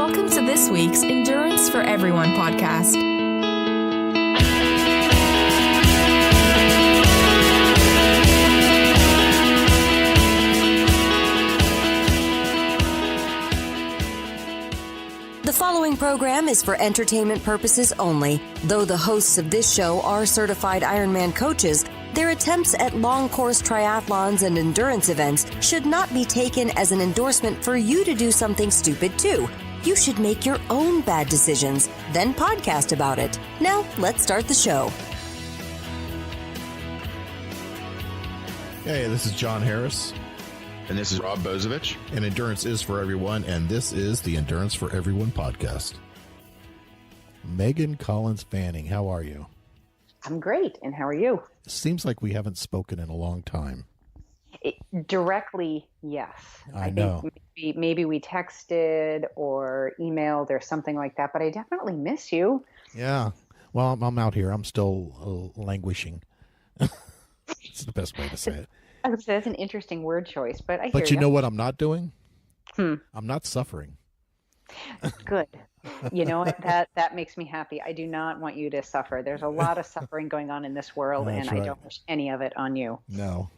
Welcome to this week's Endurance for Everyone podcast. The following program is for entertainment purposes only. Though the hosts of this show are certified Ironman coaches, their attempts at long-course triathlons and endurance events should not be taken as an endorsement for you to do something stupid too. You should make your own bad decisions, then podcast about it. Now, let's start the show. Hey, this is John Harris. And this is Rob Bozovich. And Endurance is for Everyone, and this is the Endurance for Everyone podcast. MEGHAN Collins Fanning, how are you? I'm great, and how are you? Seems like we haven't spoken in a long time. Directly, yes. I know. Think maybe we texted or emailed or something like that, but I definitely miss you. Yeah. Well, I'm out here. I'm still languishing. It's the best way to say it. I would say that's an interesting word choice, but I hear But you know what I'm not doing? I'm not suffering. Good. You know what? That makes me happy. I do not want you to suffer. There's a lot of suffering going on in this world, That's and right. I don't wish any of it on you. No.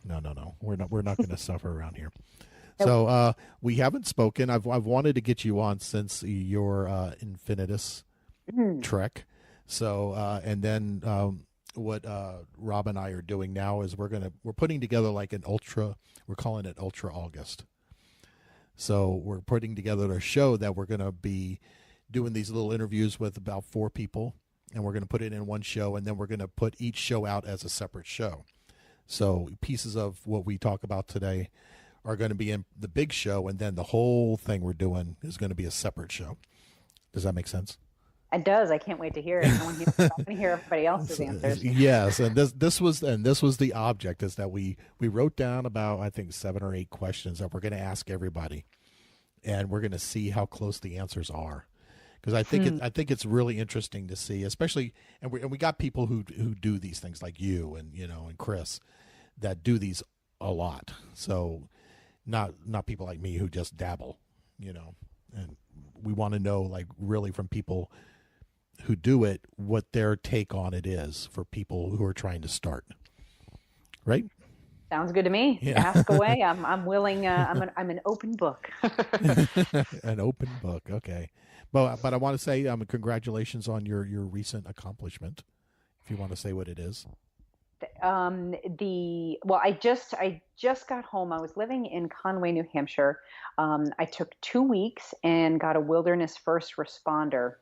We're not going to suffer around here. So we haven't spoken. I've wanted to get you on since your Infinitus trek. So and then what Rob and I are doing now is we're putting together like an ultra. We're calling it Ultra August. So we're putting together a show that we're going to be doing these little interviews with about 4 people, and we're going to put it in one show, and then we're going to put each show out as a separate show. So pieces of what we talk about today are going to be in the big show, and then the whole thing we're doing is going to be a separate show. Does that make sense? It does. I can't wait to hear it. I want to hear everybody else's answers. Yes, and this was the object, is that we wrote down about, I think, 7 or 8 questions that we're going to ask everybody, and we're going to see how close the answers are. Because I think it's really interesting to see, especially, and we got people who do these things like you and and Chris that do these a lot. So not people like me who just dabble, and we want to know, like, really from people who do it, what their take on it is for people who are trying to start. Right? Sounds good to me. Yeah. Ask away. I'm willing. I'm an open book. An open book. Okay. But I want to say congratulations on your recent accomplishment, if you want to say what it is. I just got home. I was living in Conway, New Hampshire. I took 2 weeks and got a wilderness first responder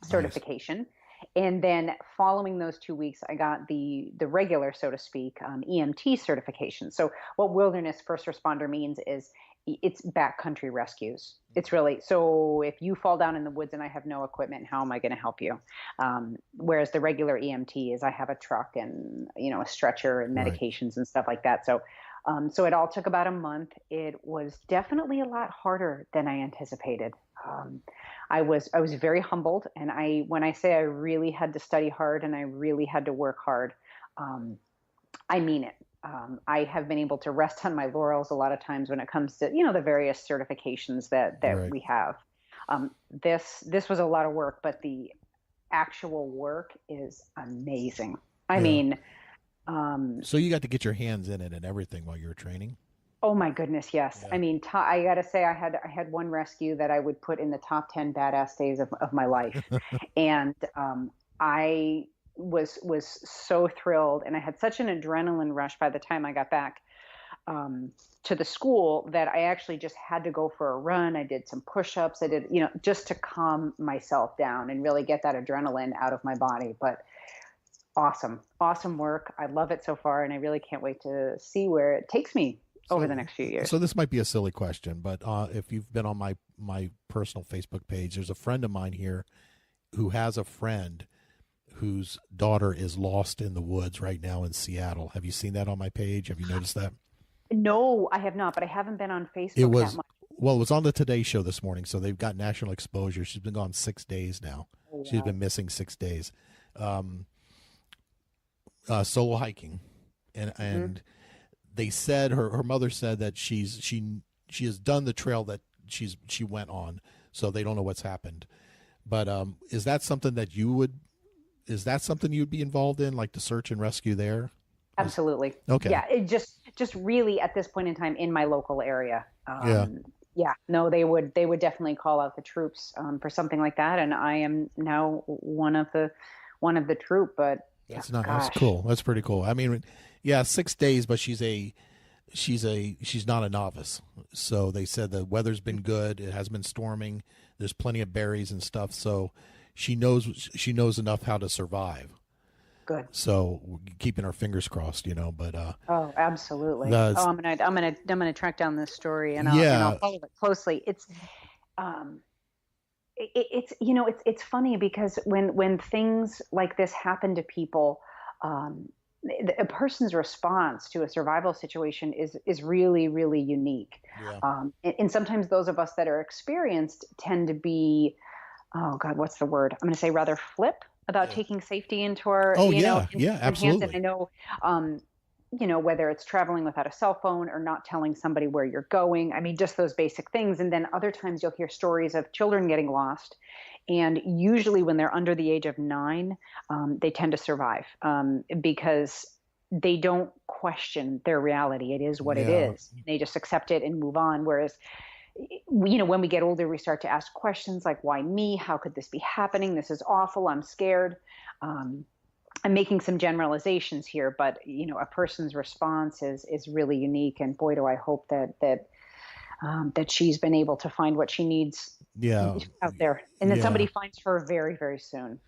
certification. Nice. And then following those 2 weeks, I got the regular, so to speak, EMT certification. So what wilderness first responder means is it's backcountry rescues. It's really, so if you fall down in the woods and I have no equipment, how am I going to help you? Whereas the regular EMT is I have a truck and, a stretcher and medications and stuff like that. So it all took about a month. It was definitely a lot harder than I anticipated. I was very humbled, and when I say I really had to study hard and I really had to work hard, I mean it. I have been able to rest on my laurels a lot of times when it comes to the various certifications that right. we have. This was a lot of work, but the actual work is amazing. I mean, so you got to get your hands in it and everything while you were training? Oh my goodness, yes. Yeah. I mean, I got to say, I had one rescue that I would put in the top 10 badass days of my life, and I was so thrilled, and I had such an adrenaline rush by the time I got back to the school that I actually just had to go for a run. I did some push-ups. I did, just to calm myself down and really get that adrenaline out of my body. But awesome work. I love it so far, and I really can't wait to see where it takes me over the next few years. So this might be a silly question, but if you've been on my personal Facebook page, there's a friend of mine here who has a friend whose daughter is lost in the woods right now in Seattle. Have you seen that on my page? Have you noticed that? No, I have not, but I haven't been on Facebook that much. Well, it was on the Today Show this morning, so they've got national exposure. She's been gone 6 days now. Oh, wow. She's been missing 6 days. Solo hiking. And they said her mother said that she has done the trail that she went on. so they don't know what's happened. But is that something that you'd be involved in, like the search and rescue there? Absolutely. Okay. Yeah, it just really at this point in time in my local area. Yeah, no, they would definitely call out the troops Mm-hmm. for something like that, and I am now one of the troop. But That's not. That's cool. That's pretty cool. I mean, yeah, 6 days, but she's not a novice. So they said the weather's been good. It has been storming. There's plenty of berries and stuff. So she knows enough how to survive. Good. So we're keeping our fingers crossed, But oh, absolutely. I'm gonna track down this story and I'll follow it closely. It's funny because when things like this happen to people, a person's response to a survival situation is really, really unique. Yeah. And sometimes those of us that are experienced tend to be, oh God, what's the word? I'm going to say rather flip about taking safety into our, absolutely. hands. And I know, whether it's traveling without a cell phone or not telling somebody where you're going. I mean, just those basic things. And then other times you'll hear stories of children getting lost. And usually when they're under the age of 9, they tend to survive because they don't question their reality. It is what it is. They just accept it and move on. Whereas, when we get older, we start to ask questions like, why me? How could this be happening? This is awful. I'm scared. I'm making some generalizations here, but a person's response is really unique. And boy, do I hope that she's been able to find what she needs out there, and that somebody finds her very, very soon.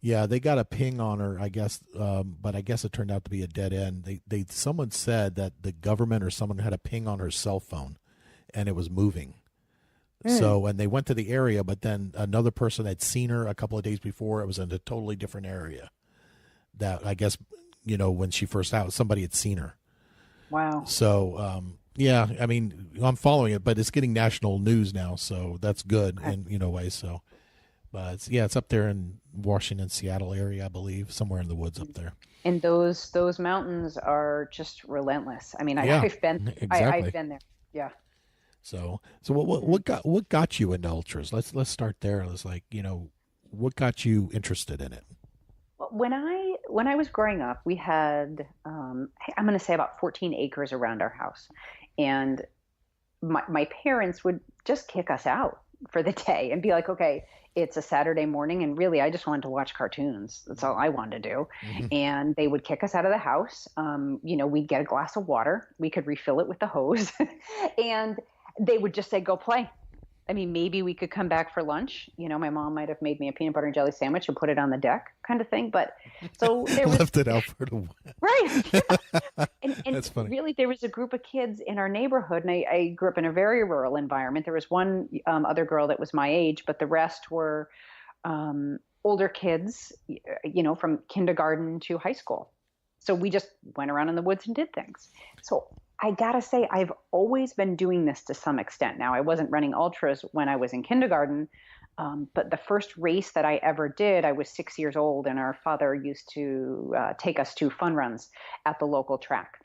Yeah, they got a ping on her, I guess, but I guess it turned out to be a dead end. Someone said that the government or someone had a ping on her cell phone, and it was moving. So, and they went to the area, but then another person had seen her a couple of days before. It was in a totally different area. That I guess, when she first out, somebody had seen her. Wow. So, yeah, I mean, I'm following it, but it's getting national news now, so that's good in a way. So, but it's up there in Washington, Seattle area, I believe, somewhere in the woods up there. And those mountains are just relentless. I mean, I've been there. Yeah. So what got you into ultras? Let's start there. It's like, what got you interested in it? When I was growing up, we had I'm going to say about 14 acres around our house, and my parents would just kick us out for the day and be like, okay, it's a Saturday morning, and really I just wanted to watch cartoons. That's all I wanted to do. Mm-hmm. And they would kick us out of the house. We'd get a glass of water. We could refill it with the hose, and they would just say, go play. I mean, maybe we could come back for lunch. My mom might have made me a peanut butter and jelly sandwich and put it on the deck kind of thing. But so there was left it out for the right. and That's funny. Really, there was a group of kids in our neighborhood, and I grew up in a very rural environment. There was one other girl that was my age, but the rest were older kids, from kindergarten to high school. So we just went around in the woods and did things. So I gotta say, I've always been doing this to some extent. Now, I wasn't running ultras when I was in kindergarten, but the first race that I ever did, I was 6 years old, and our father used to take us to fun runs at the local track.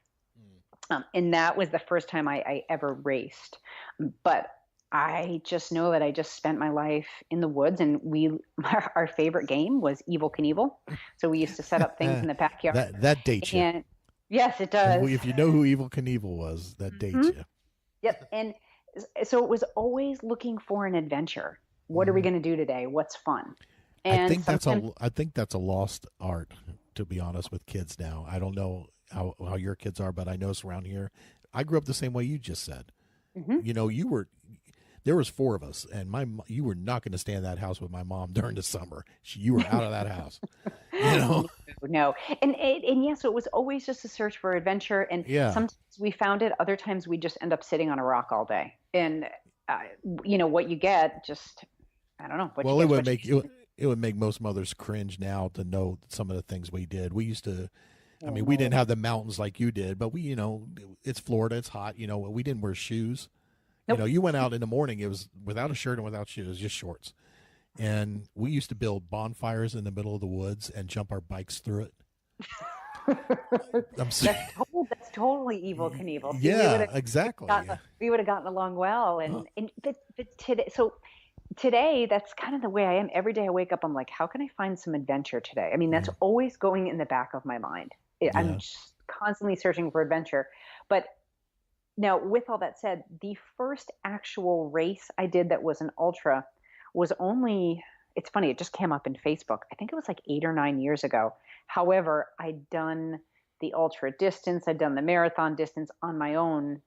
And that was the first time I ever raced. But I just know that I just spent my life in the woods, and our favorite game was Evel Knievel. So we used to set up things in the backyard. That dates you. Yes, it does. If you know who Evel Knievel was, that dates you. Yep. And so it was always looking for an adventure. What are we going to do today? What's fun? And I think that's a lost art, to be honest, with kids now. I don't know how your kids are, but I notice around here, I grew up the same way you just said. Mm-hmm. There was 4 of us, and you were not going to stay in that house with my mom during the summer. You were out of that house. No. And so it was always just a search for adventure. And sometimes we found it. Other times we just end up sitting on a rock all day. And, what you get just, I don't know. It would make most mothers cringe now to know some of the things we did. We used to, we didn't have the mountains like you did, but we, it's Florida, it's hot. We didn't wear shoes. Nope. You went out in the morning, it was without a shirt and without shoes, just shorts. And we used to build bonfires in the middle of the woods and jump our bikes through it. That's totally Evel Knievel. Yeah, exactly. We would have gotten along well. But today, so today, that's kind of the way I am. Every day I wake up, I'm like, how can I find some adventure today? I mean, that's always going in the back of my mind. I'm just constantly searching for adventure. But now, with all that said, the first actual race I did that was an ultra was only, it's funny, it just came up in Facebook. I think it was like 8 or 9 years ago. However, I'd done the ultra distance, I'd done the marathon distance on my own,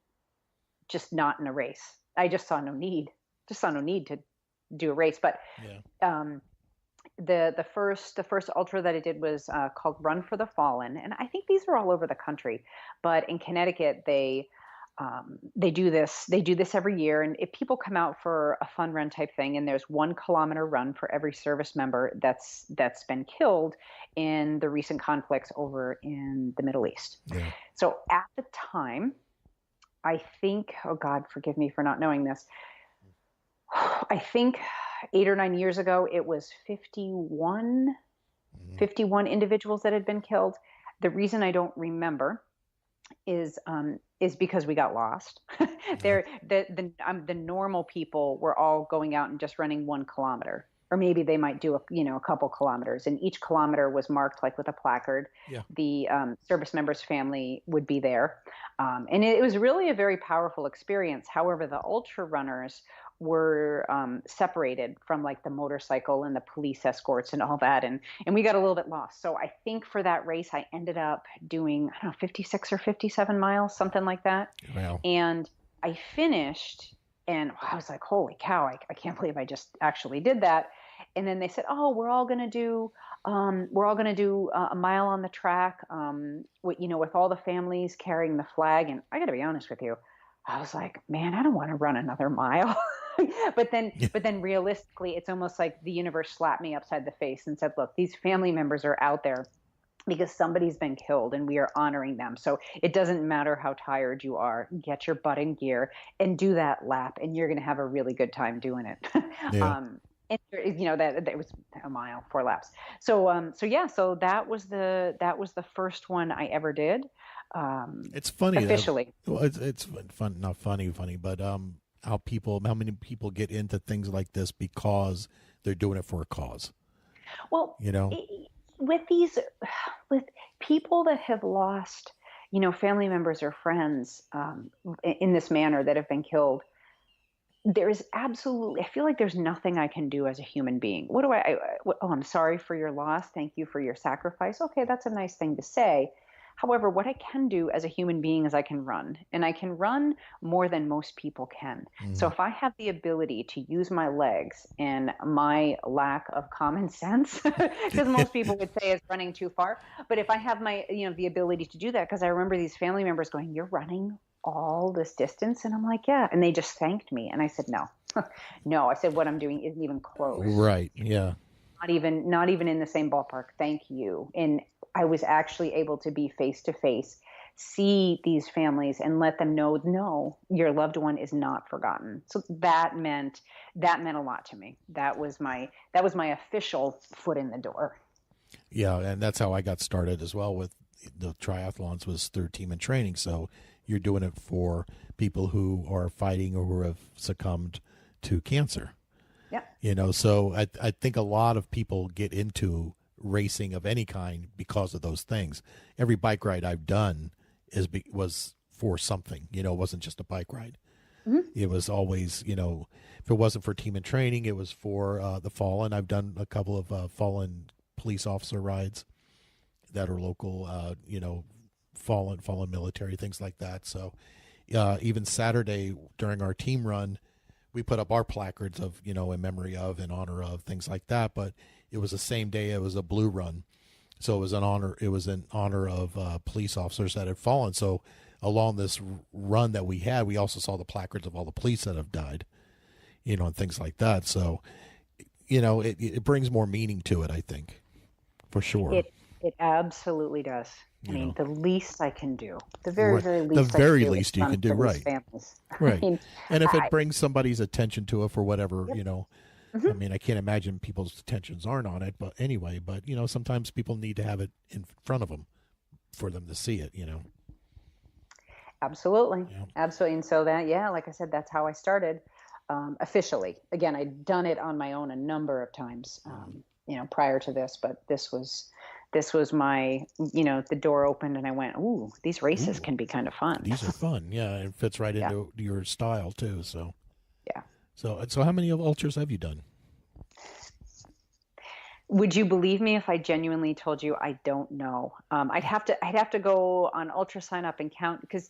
just not in a race. I just saw no need, to do a race. But the first ultra that I did was called Run for the Fallen, and I think these are all over the country. But in Connecticut, they do this every year, and if people come out for a fun run type thing, and there's 1 kilometer run for every service member that's been killed in the recent conflicts over in the Middle East. Yeah. So at the time, I think, oh God, forgive me for not knowing this, I think 8 or 9 years ago, it was 51 individuals that had been killed. The reason I don't remember is because we got lost. The normal people were all going out and just running 1 kilometer, or maybe they might do a couple kilometers, and each kilometer was marked like with a placard. Yeah. The service member's family would be there, and it was really a very powerful experience. However, the ultra runners were separated from like the motorcycle and the police escorts and all that, and we got a little bit lost. So I think for that race I ended up doing, I don't know, 56 or 57 miles, something like that. Wow. And I finished, and I was like, holy cow, I can't believe I just actually did that. And then they said, oh, we're all going to do a mile on the track, with all the families carrying the flag. And I got to be honest with you, I was like, man, I don't want to run another mile. But then realistically, it's almost like the universe slapped me upside the face and said, look, these family members are out there because somebody's been killed and we are honoring them. So it doesn't matter how tired you are, get your butt in gear and do that lap, and you're going to have a really good time doing it. Yeah. And that it was a mile, 4 laps. So that was the first one I ever did. It's funny officially. It's fun, not funny, but how many people get into things like this because they're doing it for a cause. Well, with people that have lost, family members or friends in this manner that have been killed, there's absolutely, I feel like there's nothing I can do as a human being. I'm sorry for your loss. Thank you for your sacrifice. Okay, that's a nice thing to say. However, what I can do as a human being is I can run, and I can run more than most people can. Mm-hmm. So if I have the ability to use my legs and my lack of common sense, because most people would say it's running too far, but if I have my, the ability to do that, because I remember these family members going, you're running all this distance? And I'm like, yeah. And they just thanked me. And I said, no, no. I said, what I'm doing isn't even close. Right. Yeah. Not even in the same ballpark. Thank you. And I was actually able to be face to face, see these families and let them know, no, your loved one is not forgotten. So that meant a lot to me. That was my official foot in the door. Yeah. And that's how I got started as well with the triathlons, was through Team in Training. So you're doing it for people who are fighting or who have succumbed to cancer. Yeah. So I think a lot of people get into racing of any kind because of those things. Every bike ride I've done was for something, it wasn't just a bike ride. Mm-hmm. It was always, if it wasn't for Team in Training, it was for the fallen. I've done a couple of fallen police officer rides that are local, fallen military, things like that. So even Saturday during our team run, we put up our placards of, in memory of, in honor of, things like that. But it was the same day. It was a blue run. So it was in honor of police officers that had fallen. So along this run that we had, we also saw the placards of all the police that have died, and things like that. So, it brings more meaning to it, I think, for sure. It absolutely does. I mean, the least I can do, the very least, the very least you can do, right? Families. Right. And if it brings somebody's attention to it for whatever, mm-hmm. I mean, I can't imagine people's attentions aren't on it, but anyway, sometimes people need to have it in front of them for them to see it, Absolutely. Yeah. Absolutely. And so like I said, that's how I started. officially. Again, I'd done it on my own a number of times, prior to this, but this was my, the door opened and I went, ooh, these races can be kind of fun. These are fun. Yeah. It fits right into your style too. So, yeah. So how many of ultras have you done? Would you believe me if I genuinely told you I don't know? I'd have to go on Ultra Sign Up and count, because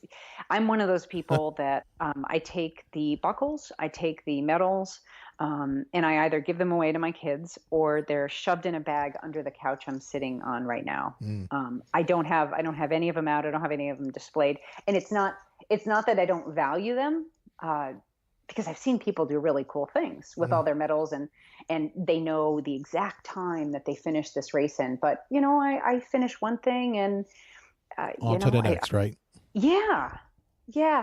I'm one of those people that I take the buckles, I take the medals, and I either give them away to my kids or they're shoved in a bag under the couch I'm sitting on right now. I don't have any of them out. I don't have any of them displayed, and it's not that I don't value them. Because I've seen people do really cool things with all their medals, and they know the exact time that they finished this race in. But I finish one thing and on to the next, right? Yeah.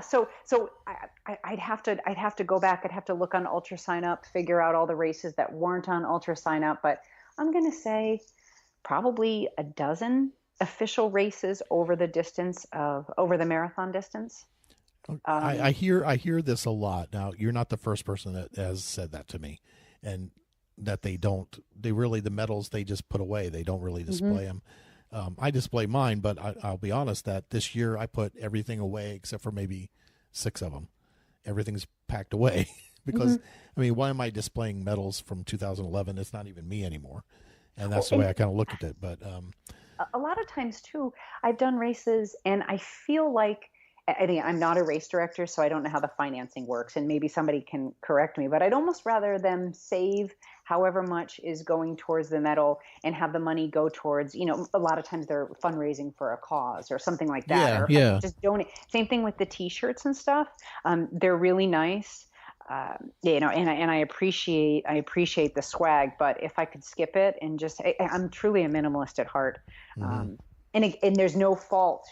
So I'd have to go back. I'd have to look on Ultra Sign Up, figure out all the races that weren't on Ultra Sign Up. But I'm gonna say probably a dozen official races over the marathon distance. I hear this a lot. Now, you're not the first person that has said that to me, and that the medals they just put away. They don't really display them. I display mine, but I'll be honest that this year I put everything away except for maybe 6 of them. Everything's packed away because I mean, why am I displaying medals from 2011? It's not even me anymore, and that's the way I kind of look at it. But a lot of times too, I've done races and I feel like, I'm not a race director, so I don't know how the financing works, and maybe somebody can correct me, but I'd almost rather them save however much is going towards the medal and have the money go towards, a lot of times they're fundraising for a cause or something like that. Yeah. Just donate. Same thing with the t-shirts and stuff. They're really nice. And I appreciate the swag, but if I could skip it and just, I'm truly a minimalist at heart. And there's no fault.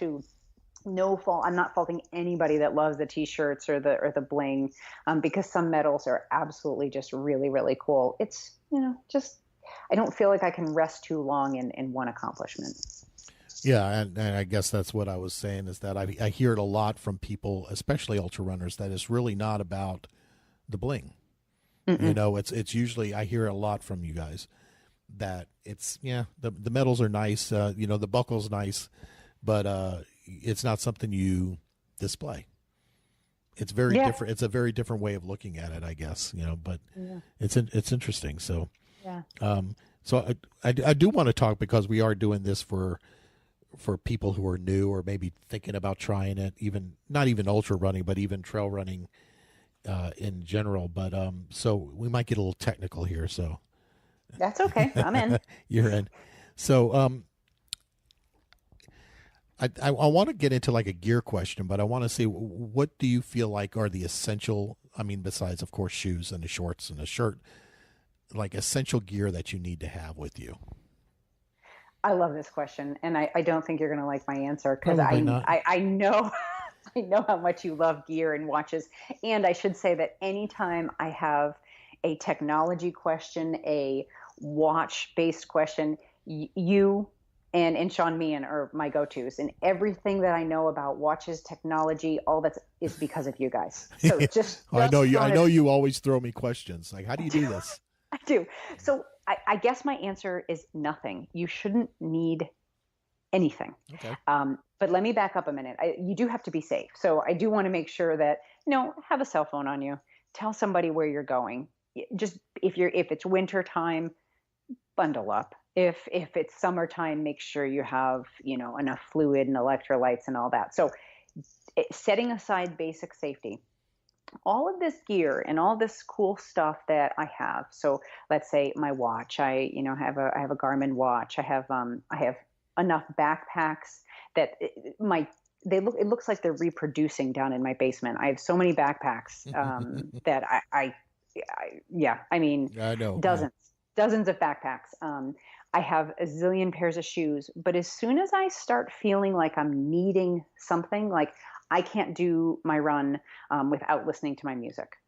I'm not faulting anybody that loves the t-shirts or the bling, because some medals are absolutely just really, really cool. It's, I don't feel like I can rest too long in one accomplishment. Yeah. And I guess that's what I was saying, is that I hear it a lot from people, especially ultra runners, that it's really not about the bling. It's usually, I hear it a lot from you guys that it's, the medals are nice. The buckle's nice, but, it's not something you display. It's very different. It's a very different way of looking at it, I guess, but it's interesting. So, so I do want to talk, because we are doing this for people who are new or maybe thinking about trying it, not even ultra running, but even trail running, in general. But, so we might get a little technical here. So that's okay. I'm in. You're in. So, I want to get into like a gear question, but I want to see, what do you feel like are the essential, besides of course shoes and the shorts and the shirt, like essential gear that you need to have with you? I love this question, and I don't think you're going to like my answer, because I know I know how much you love gear and watches. And I should say that anytime I have a technology question, a watch-based question, you and Sean Meehan are my go-tos, and everything that I know about watches, technology, all that is because of you guys. So just I know you always throw me questions like, how do you do this? I do. So I guess my answer is nothing. You shouldn't need anything. Okay. But let me back up a minute. You do have to be safe. So I do want to make sure that, have a cell phone on you. Tell somebody where you're going. Just if it's winter time, bundle up. If it's summertime, make sure you have, enough fluid and electrolytes and all that. So setting aside basic safety, all of this gear and all this cool stuff that I have. So let's say my watch, I have a Garmin watch. I have enough backpacks that it looks like they're reproducing down in my basement. I have so many backpacks that I know dozens of backpacks. I have a zillion pairs of shoes, but as soon as I start feeling like I'm needing something, like I can't do my run without listening to my music.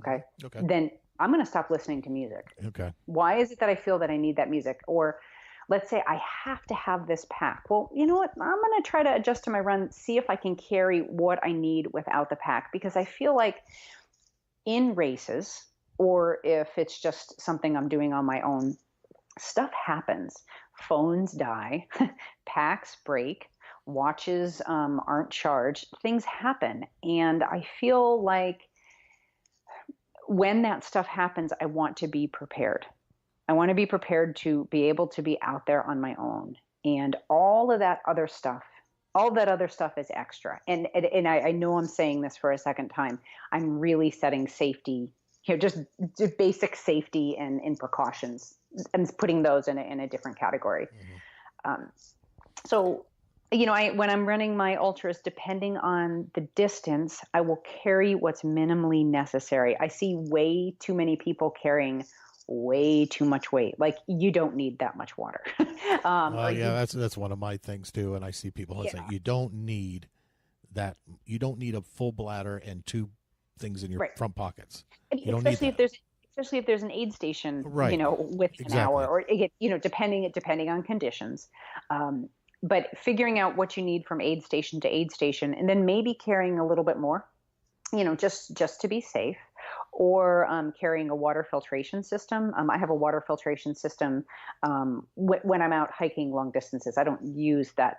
Okay. Then I'm going to stop listening to music. Okay. Why is it that I feel that I need that music? Or let's say I have to have this pack. Well, you know what? I'm going to try to adjust to my run, see if I can carry what I need without the pack, because I feel like in races, or if it's just something I'm doing on my own, stuff happens. Phones die, packs break, watches aren't charged, things happen. And I feel like when that stuff happens, I want to be prepared. I want to be prepared to be able to be out there on my own. And all that other stuff is extra. And I know I'm saying this for a second time. I'm really setting safety, just basic safety and precautions, and putting those in a different category. So, when I'm running my ultras, depending on the distance, I will carry what's minimally necessary. I see way too many people carrying way too much weight. Like, you don't need that much water. That's one of my things too. And I see people saying you don't need that. You don't need a full bladder and 2 things in your front pockets. Especially if there's an aid station, within an hour, or depending on conditions. But figuring out what you need from aid station to aid station, and then maybe carrying a little bit more, just to be safe, or carrying a water filtration system. I have a water filtration system when I'm out hiking long distances. I don't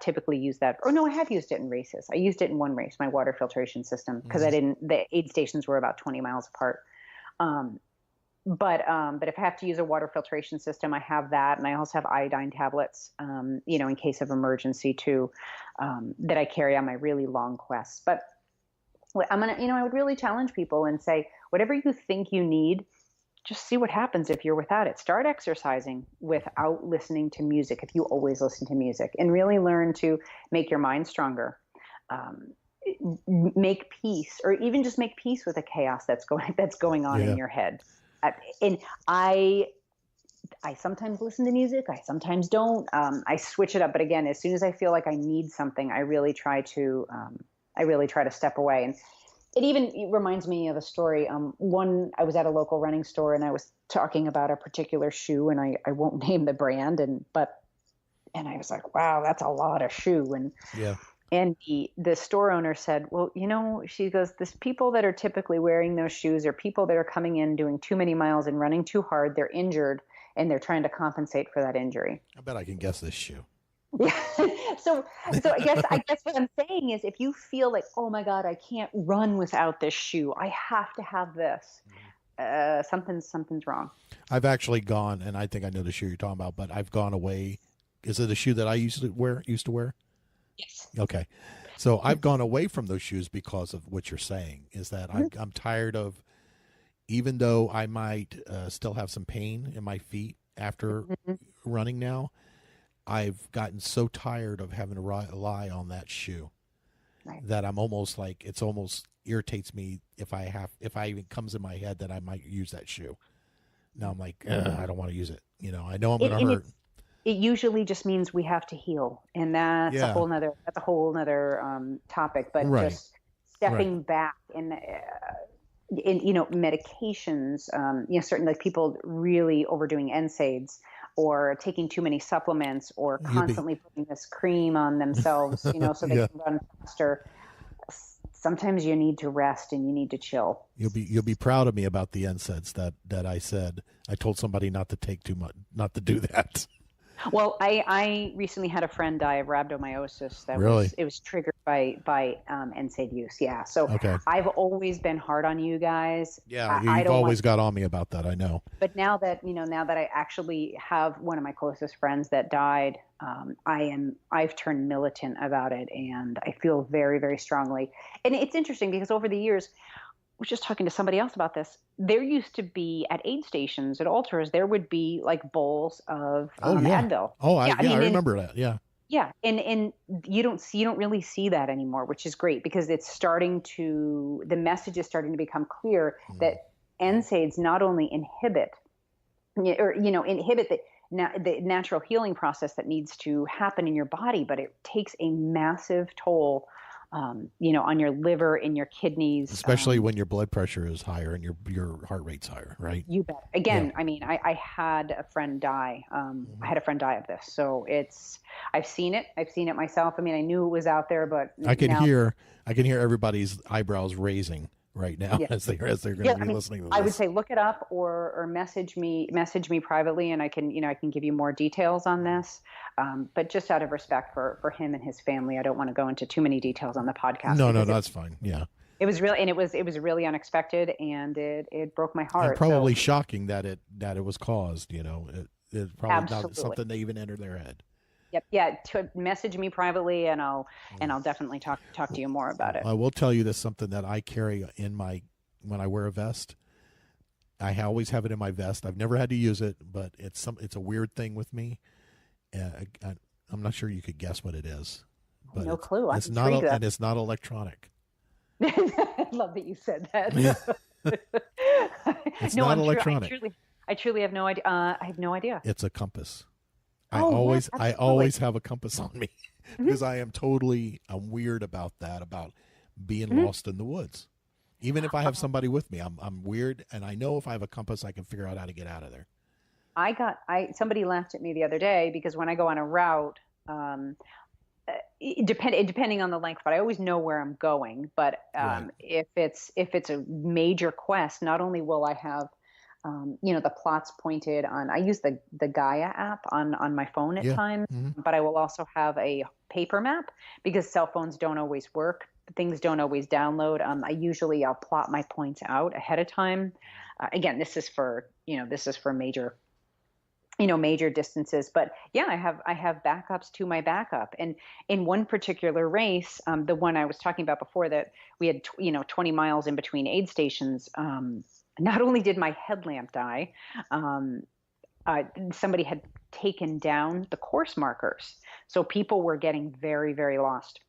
typically use that. Oh no, I have used it in races. I used it in one race, my water filtration system, because the aid stations were about 20 miles apart. But if I have to use a water filtration system, I have that, and I also have iodine tablets, in case of emergency too, that I carry on my really long quests. But I would really challenge people and say, whatever you think you need, just see what happens if you're without it. Start exercising without listening to music, if you always listen to music, and really learn to make your mind stronger. Make peace, or even just make peace with the chaos that's going on in your head. And I sometimes listen to music. I sometimes don't. I switch it up. But again, as soon as I feel like I need something, I really try to step away. And it reminds me of a story. I was at a local running store, and I was talking about a particular shoe, and I won't name the brand, and I was like, wow, that's a lot of shoe. And the store owner said, well, she goes, this people that are typically wearing those shoes are people that are coming in doing too many miles and running too hard. They're injured, and they're trying to compensate for that injury. I bet I can guess this shoe. Yeah. So I guess what I'm saying is, if you feel like, oh my God, I can't run without this shoe, I have to have this, something's wrong. I've actually gone, and I think I know the shoe you're talking about, but I've gone away. Is it a shoe that I used to wear? Yes. Okay. So I've gone away from those shoes because of what you're saying, is that I'm tired of, even though I might still have some pain in my feet after running now, I've gotten so tired of having to rely on that shoe that I'm almost like, it's almost irritates me if I even comes in my head that I might use that shoe. Now I'm like, I don't want to use it. I know I'm going to hurt. It usually just means we have to heal, and that's a whole nother topic. But just stepping back in medications, certainly like people really overdoing NSAIDs, or taking too many supplements, or constantly putting this cream on themselves, so they can run faster. Sometimes you need to rest and you need to chill. You'll be proud of me about the NSAIDs that I said. I told somebody not to take too much, not to do that. Well, I recently had a friend die of rhabdomyosis. It was triggered by NSAID use. Yeah. So I've always been hard on you guys. Yeah, you've always got on me about that. I know. But now that I actually have one of my closest friends that died, I've turned militant about it, and I feel very, very strongly. And it's interesting because over the years, I was just talking to somebody else about this. There used to be at aid stations, at ultras, there would be like bowls of Advil. Oh, I remember that. Yeah. Yeah, and you don't really see that anymore, which is great, because the message is starting to become clear that NSAIDs not only inhibit the natural healing process that needs to happen in your body, but it takes a massive toll on your liver, in your kidneys. Especially when your blood pressure is higher and your heart rate's higher, right? You bet. Again, I mean, I had a friend die. I had a friend die of this. So I've seen it. I've seen it myself. I mean, I knew it was out there, but I can hear everybody's eyebrows raising right now Yeah. as they're going to be listening to this. I would say look it up or message me privately, and I can give you more details on this. But just out of respect for him and his family, I don't want to go into too many details on the podcast. No, that's fine. Yeah. It was really unexpected, and it broke my heart. And probably shocking that it was caused. It's probably Absolutely. not something they even entered their head. Yep. Yeah. To message me privately, and I'll definitely talk to you more about it. I will tell you this, something that I carry when I wear a vest. I always have it in my vest. I've never had to use it, but it's a weird thing with me. I'm not sure you could guess what it is. But no clue. It's not and it's not electronic. I love that you said that. Yeah. It's not electronic. I truly have no idea. I have no idea. It's a compass. Yeah, I always have a compass on me because I'm weird about that, about being lost in the woods. Even if I have somebody with me, I'm weird, and I know if I have a compass, I can figure out how to get out of there. Somebody laughed at me the other day because when I go on a route, depending on the length, but I always know where I'm going. But Right. if it's a major quest, not only will I have the plots pointed on. I use the Gaia app on my phone at times, but I will also have a paper map because cell phones don't always work. Things don't always download. I'll plot my points out ahead of time. Again, this is for major distances. But yeah, I have backups to my backup. And in one particular race, the one I was talking about before, that we had 20 miles in between aid stations. Not only did my headlamp die, somebody had taken down the course markers. So people were getting very, very lost.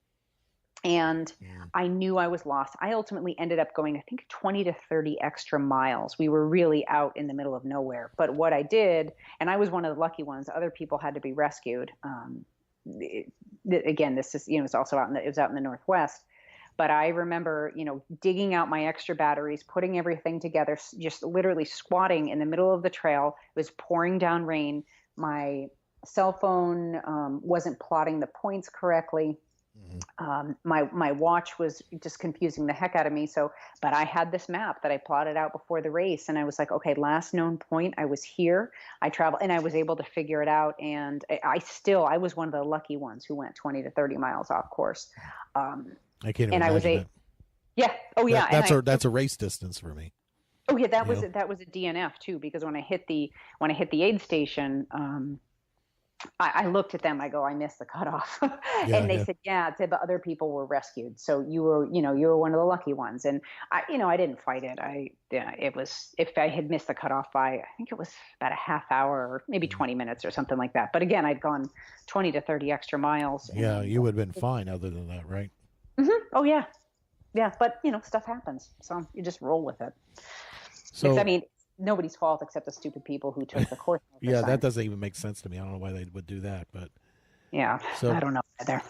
And I knew I was lost. I ultimately ended up going, I think, 20 to 30 extra miles. We were really out in the middle of nowhere. But what I did, and I was one of the lucky ones, other people had to be rescued. Again, this is, it's also out in the Northwest. But I remember, digging out my extra batteries, putting everything together, just literally squatting in the middle of the trail. It was pouring down rain. My cell phone wasn't plotting the points correctly. My watch was just confusing the heck out of me. But I had this map that I plotted out before the race, and I was like, okay, last known point, I was here. I traveled, and I was able to figure it out. And I was one of the lucky ones who went 20 to 30 miles off course. I can't even imagine that. Yeah. Oh, yeah. That's a race distance for me. Oh, yeah. That was a DNF too, because when I hit the aid station, I looked at them. I go, I missed the cutoff, and they said, yeah, but other people were rescued. So you were one of the lucky ones. And I didn't fight it. It was, if I had missed the cutoff by, I think it was about a half hour or maybe 20 minutes or something like that. But again, I'd gone 20 to 30 extra miles. Yeah. You would have been fine other than that, right? Mm-hmm. Oh yeah. Yeah. But stuff happens. So you just roll with it. So, nobody's fault except the stupid people who took the course. Yeah, that doesn't even make sense to me. I don't know why they would do that, but yeah, I don't know either.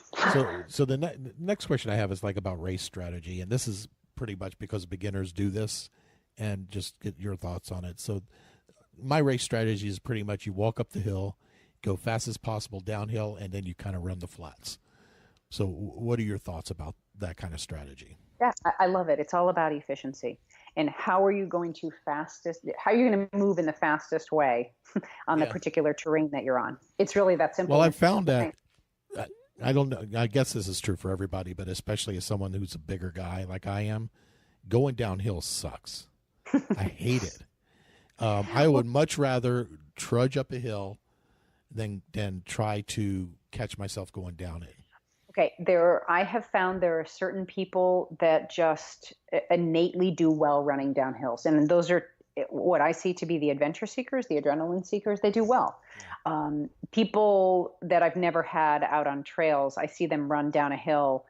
So the next question I have is about race strategy, and this is pretty much because beginners do this, and just get your thoughts on it. So my race strategy is pretty much you walk up the hill, go fast as possible downhill, and then you kind of run the flats. So what are your thoughts about that kind of strategy? Yeah, I love it. It's all about efficiency. And how are you going to move in the fastest way on the particular terrain that you're on? It's really that simple. Well, I've found that, I don't know, I guess this is true for everybody, but especially as someone who's a bigger guy like I am, going downhill sucks. I hate it. I would much rather trudge up a hill than try to catch myself going down it. Okay, I have found there are certain people that just innately do well running down hills. And those are what I see to be the adventure seekers, the adrenaline seekers. They do well. People that I've never had out on trails, I see them run down a hill,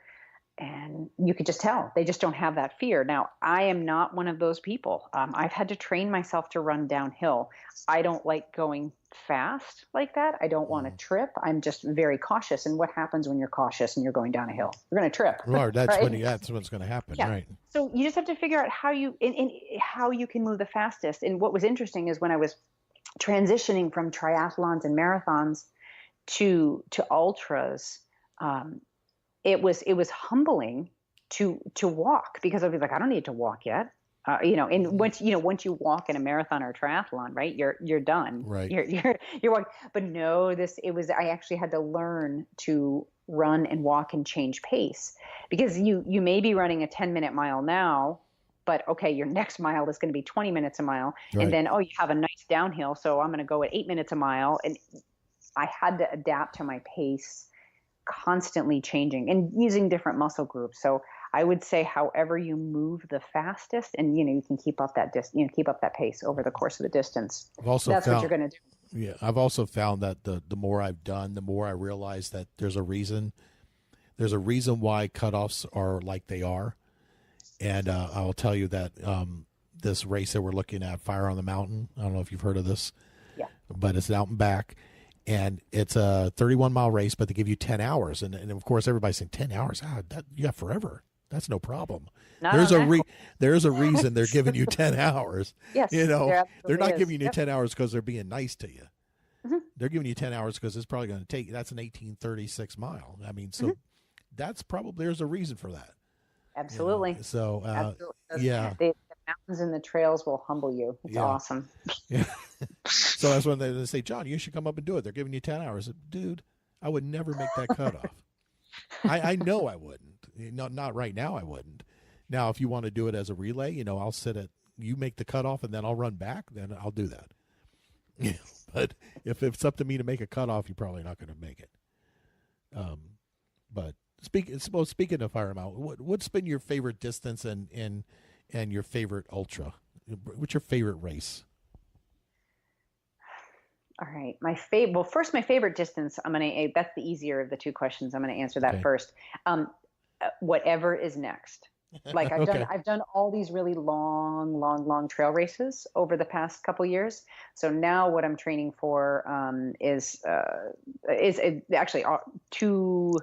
and you could just tell they just don't have that fear. Now, I am not one of those people. I've had to train myself to run downhill. I don't like going fast like that. I don't want to trip. I'm just very cautious. And what happens when you're cautious and you're going down a hill? You're going to trip. Well, that's right? That's what's going to happen, yeah. Right? So you just have to figure out how you can move the fastest. And what was interesting is when I was transitioning from triathlons and marathons to ultras, it was humbling to walk, because I'd be like, I don't need to walk yet. And once you walk in a marathon or a triathlon, right, you're done. Right. You're walking. But no, I actually had to learn to run and walk and change pace, because you may be running a 10-minute mile now, but okay, your next mile is going to be 20 minutes a mile. Right. And then, you have a nice downhill. So I'm going to go at 8 minutes a mile. And I had to adapt to my pace, constantly changing and using different muscle groups. So I would say, however you move the fastest, and you can keep up that keep up that pace over the course of the distance. That's what you're going to do. Yeah, I've also found that the more I've done, the more I realize that there's a reason. There's a reason why cutoffs are like they are, and I'll tell you that this race that we're looking at, Fire on the Mountain. I don't know if you've heard of this. Yeah. But it's out and back. And it's a 31-mile race, but they give you 10 hours. And of course, everybody's saying 10 hours. You got forever. That's no problem. There's a reason they're giving you 10 hours. Yes. They're not giving you 10 hours because they're being nice to you. Mm-hmm. They're giving you 10 hours because it's probably going to take, that's an 1836 mile. I mean, so that's probably, there's a reason for that. Absolutely. So, Absolutely. yeah. The mountains and the trails will humble you. It's awesome. Yeah. So that's when they say, John, you should come up and do it. They're giving you 10 hours. Dude, I would never make that cutoff. I know I wouldn't. Not right now, I wouldn't. Now, if you want to do it as a relay, I'll sit at, you make the cutoff and then I'll run back, then I'll do that. Yeah. But if it's up to me to make a cutoff, you're probably not going to make it. But speaking of Fire Mountain, what's been your favorite distance and your favorite ultra? What's your favorite race? All right. My favorite distance, that's the easier of the two questions. I'm going to answer that first. Whatever is next. Like I've done all these really long trail races over the past couple years. So now what I'm training for is actually two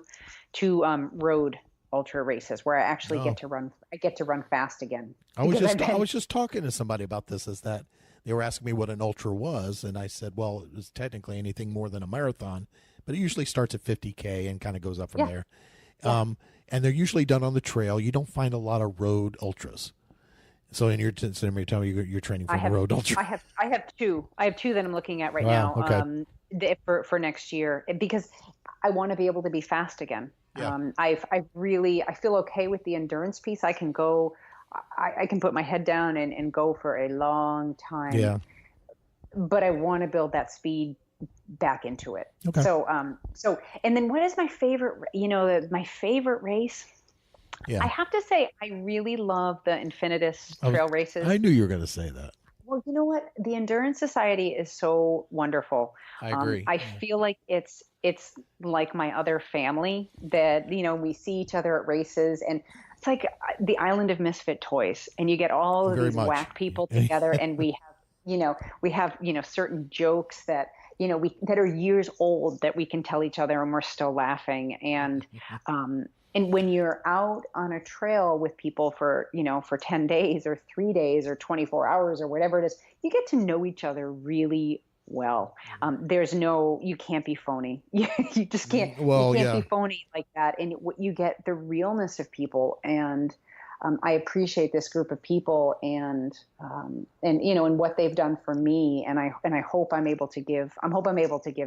road ultra races where I actually get to run. I get to run fast again. I was just talking to somebody about this. Is that they were asking me what an ultra was, and I said, well, it was technically anything more than a marathon, but it usually starts at 50K and kind of goes up from there. Yeah. And they're usually done on the trail. You don't find a lot of road ultras. So in your time, you're training for a road ultra. I have two. I have two that I'm looking at right now. Okay. For next year, because I want to be able to be fast again. Yeah. I feel okay with the endurance piece. I can go. I can put my head down and go for a long time. Yeah. But I want to build that speed back into it. Okay. So and then what is my favorite, my favorite race? Yeah. I have to say, I really love the Infinitus trail races. I knew you were going to say that. Well, you know what? The Endurance Society is so wonderful. I agree. I feel like it's like my other family that, we see each other at races, and it's like the island of misfit toys, and you get all of these whack people together and we have certain jokes that, that are years old that we can tell each other and we're still laughing. And when you're out on a trail with people for 10 days or 3 days or 24 hours or whatever it is, you get to know each other really well. You can't be phony. You just can't, be phony like that. And you get the realness of people. And I appreciate this group of people and what they've done for me. And I hope I'm able to give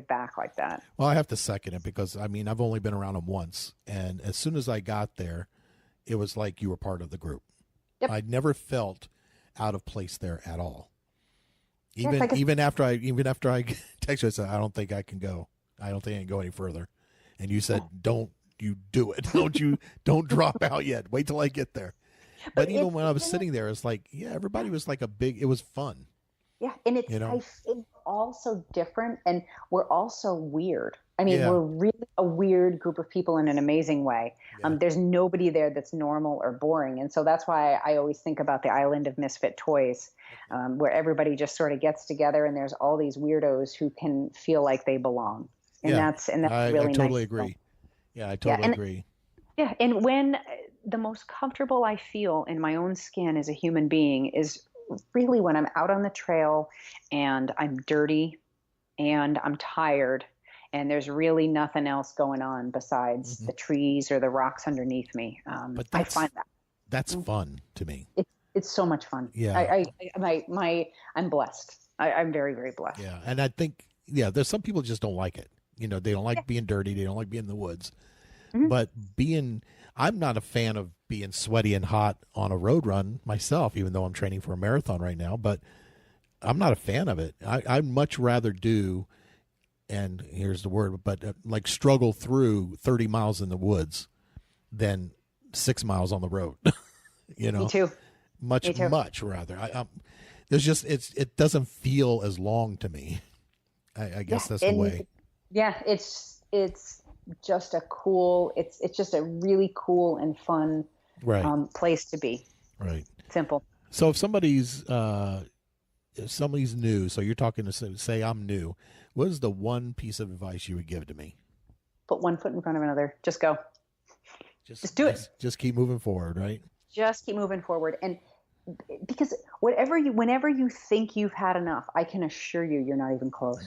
back like that. Well, I have to second it because I've only been around them once. And as soon as I got there, it was like you were part of the group. Yep. I never felt out of place there at all. Even after I texted you, I said, I don't think I can go. I don't think I can go any further. And you said, don't you do it. Don't drop out yet. Wait till I get there. But even when I was sitting there, it's like, everybody was like it was fun. Yeah. And it's all so different, and we're also weird. We're really a weird group of people in an amazing way. Yeah. There's nobody there that's normal or boring. And so that's why I always think about the island of misfit toys, where everybody just sort of gets together and there's all these weirdos who can feel like they belong. And that's really nice. I totally agree. Yeah, I totally agree. Yeah. And when the most comfortable I feel in my own skin as a human being is really when I'm out on the trail and I'm dirty and I'm tired and there's really nothing else going on besides the trees or the rocks underneath me. But I find that's fun to me. It's so much fun. Yeah. I'm blessed. I'm very, very blessed. Yeah. And I think, there's some people just don't like it. They don't like being dirty. They don't like being in the woods. But I'm not a fan of being sweaty and hot on a road run myself, even though I'm training for a marathon right now. But I'm not a fan of it. I'd much rather do, and here's the word, but like struggle through 30 miles in the woods than 6 miles on the road. Me too. Much rather. There's just it doesn't feel as long to me. I guess that's the way. Yeah, it's just a cool. It's just a really cool and fun place to be. Right. Simple. So if somebody's new, so you're talking to say I'm new, what is the one piece of advice you would give to me? Put one foot in front of another. Just go. Just do it. Just keep moving forward, right? Just keep moving forward. And because whenever you think you've had enough, I can assure you're not even close.